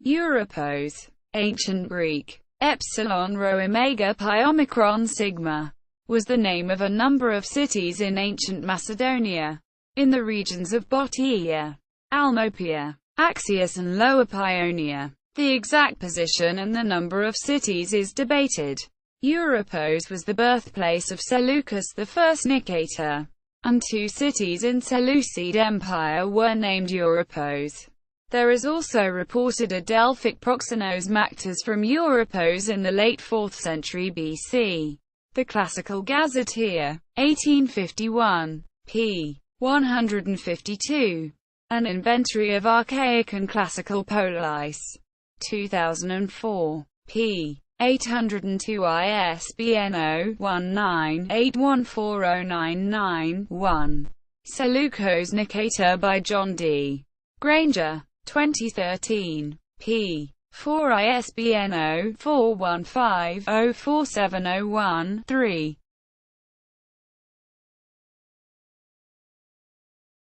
Europos. Ancient Greek. Epsilon rho omega pi omicron sigma was the name of a number of cities in ancient Macedonia, in the regions of Bottiaea, Almopia, Axius and Lower Paionia. The exact position and the number of cities is debated. Europos was the birthplace of Seleucus I Nikator, and two cities in Seleucid Empire were named Europos. There is also reported a Delphic proxenos Machatas from Europos in the late 4th century BC. The Classical Gazetteer, 1851, p. 152. An Inventory of Archaic and Classical Polis, 2004, p. 802. ISBN 0-19-814099-1. Seleucus Nikator by John D. Granger, 2013, p. 4. ISBN 0-415-04701-3.